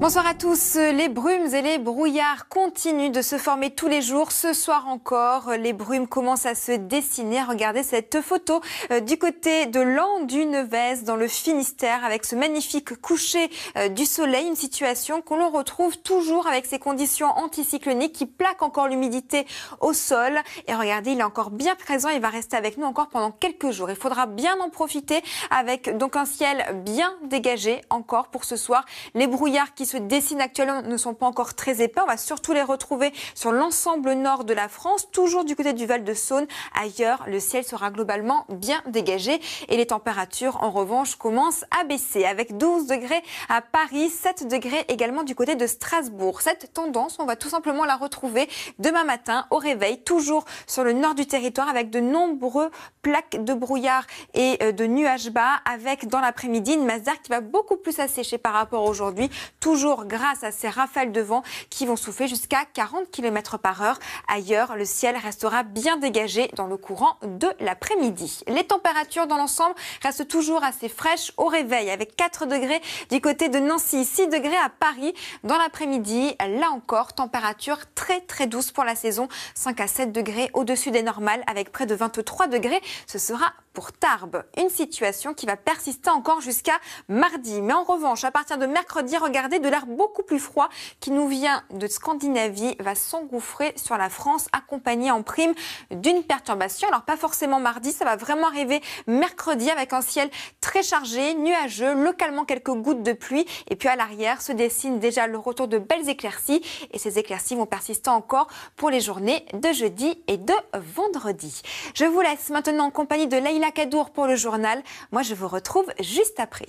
Bonsoir à tous. Les brumes et les brouillards continuent de se former tous les jours. Ce soir encore, les brumes commencent à se dessiner. Regardez cette photo du côté de Lan-du-Nevèze dans le Finistère avec ce magnifique coucher du soleil. Une situation qu'on retrouve toujours avec ces conditions anticycloniques qui plaquent encore l'humidité au sol. Et regardez, il est encore bien présent. Il va rester avec nous encore pendant quelques jours. Il faudra bien en profiter avec donc un ciel bien dégagé encore pour ce soir. Les brouillards qui se dessinent actuellement ne sont pas encore très épais. On va surtout les retrouver sur l'ensemble nord de la France, toujours du côté du Val-de-Saône. Ailleurs, le ciel sera globalement bien dégagé et les températures, en revanche, commencent à baisser avec 12 degrés à Paris, 7 degrés également du côté de Strasbourg. Cette tendance, on va tout simplement la retrouver demain matin au réveil, toujours sur le nord du territoire avec de nombreux plaques de brouillard et de nuages bas avec dans l'après-midi une masse d'air qui va beaucoup plus assécher par rapport à aujourd'hui, toujours grâce à ces rafales de vent qui vont souffler jusqu'à 40 km/h. Ailleurs, le ciel restera bien dégagé dans le courant de l'après-midi. Les températures dans l'ensemble restent toujours assez fraîches au réveil avec 4 degrés du côté de Nancy, 6 degrés à Paris. Dans l'après-midi, là encore, température très douce pour la saison, 5 à 7 degrés au-dessus des normales avec près de 23 degrés. Ce sera pour Tarbes. Une situation qui va persister encore jusqu'à mardi. Mais en revanche, à partir de mercredi, regardez, de l'air beaucoup plus froid qui nous vient de Scandinavie va s'engouffrer sur la France, accompagné en prime d'une perturbation. Alors pas forcément mardi, ça va vraiment arriver mercredi avec un ciel très chargé, nuageux, localement quelques gouttes de pluie. Et puis à l'arrière se dessine déjà le retour de belles éclaircies. Et ces éclaircies vont persister encore pour les journées de jeudi et de vendredi. Je vous laisse maintenant en compagnie de Leïla Kadour pour le journal. Moi, je vous retrouve juste après.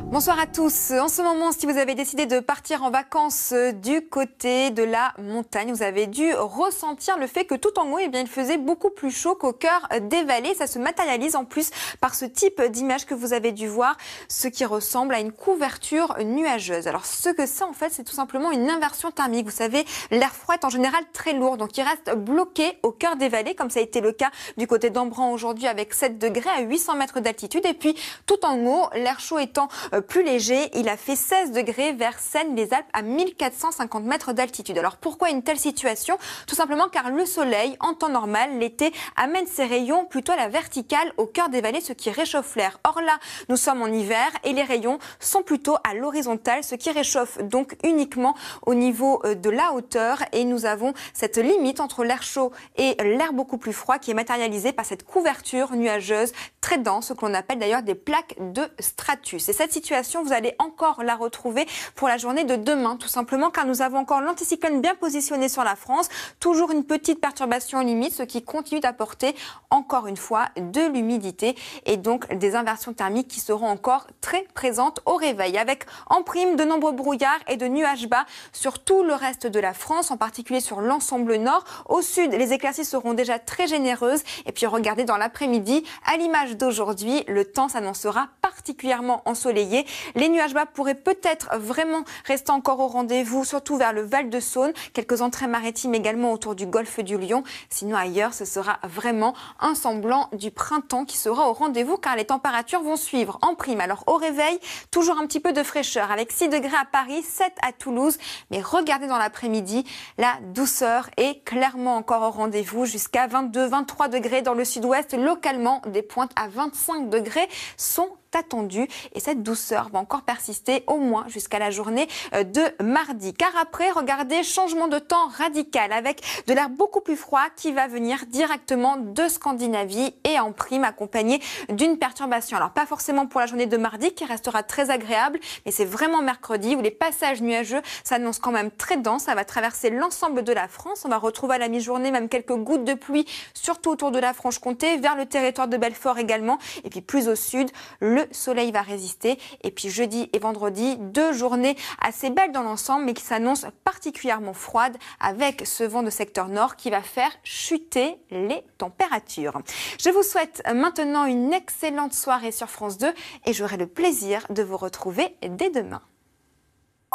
Bonsoir à tous. En ce moment, si vous avez décidé de partir en vacances du côté de la montagne, vous avez dû ressentir le fait que tout en haut, eh bien, il faisait beaucoup plus chaud qu'au cœur des vallées. Ça se matérialise en plus par ce type d'image que vous avez dû voir, ce qui ressemble à une couverture nuageuse. Alors, ce que c'est en fait, c'est tout simplement une inversion thermique. Vous savez, l'air froid est en général très lourd, donc il reste bloqué au cœur des vallées, comme ça a été le cas du côté d'Embran aujourd'hui avec 7 degrés à 800 mètres d'altitude. Et puis, tout en haut, l'air chaud étant plus léger, il a fait 16 degrés vers Seine-les-Alpes à 1450 mètres d'altitude. Alors pourquoi une telle situation? Tout simplement car le soleil, en temps normal, l'été, amène ses rayons plutôt à la verticale au cœur des vallées, ce qui réchauffe l'air. Or là, nous sommes en hiver et les rayons sont plutôt à l'horizontale, ce qui réchauffe donc uniquement au niveau de la hauteur. Et nous avons cette limite entre l'air chaud et l'air beaucoup plus froid qui est matérialisée par cette couverture nuageuse très dense, ce que l'on appelle d'ailleurs des plaques de stratus. Et cette situation, vous allez encore la retrouver pour la journée de demain, tout simplement car nous avons encore l'anticyclone bien positionné sur la France, toujours une petite perturbation limite, ce qui continue d'apporter encore une fois de l'humidité et donc des inversions thermiques qui seront encore très présentes au réveil, avec en prime de nombreux brouillards et de nuages bas sur tout le reste de la France, en particulier sur l'ensemble nord. Au sud, les éclaircies seront déjà très généreuses et puis regardez dans l'après-midi, à l'image d'aujourd'hui, le temps s'annoncera particulièrement ensoleillé. Les nuages bas pourraient peut-être vraiment rester encore au rendez-vous, surtout vers le Val-de-Saône. Quelques entrées maritimes également autour du golfe du Lion. Sinon ailleurs, ce sera vraiment un semblant du printemps qui sera au rendez-vous car les températures vont suivre en prime. Alors au réveil, toujours un petit peu de fraîcheur avec 6 degrés à Paris, 7 à Toulouse. Mais regardez dans l'après-midi, la douceur est clairement encore au rendez-vous jusqu'à 22-23 degrés dans le sud-ouest. Localement, des pointes à 25 degrés sont attendu et cette douceur va encore persister au moins jusqu'à la journée de mardi. Car après, regardez, changement de temps radical avec de l'air beaucoup plus froid qui va venir directement de Scandinavie et en prime accompagné d'une perturbation. Alors pas forcément pour la journée de mardi qui restera très agréable, mais c'est vraiment mercredi où les passages nuageux s'annoncent quand même très denses. Ça va traverser l'ensemble de la France. On va retrouver à la mi-journée même quelques gouttes de pluie, surtout autour de la Franche-Comté, vers le territoire de Belfort également. Et puis plus au sud, le soleil va résister. Et puis jeudi et vendredi, 2 journées assez belles dans l'ensemble, mais qui s'annoncent particulièrement froides avec ce vent de secteur nord qui va faire chuter les températures. Je vous souhaite maintenant une excellente soirée sur France 2 et j'aurai le plaisir de vous retrouver dès demain.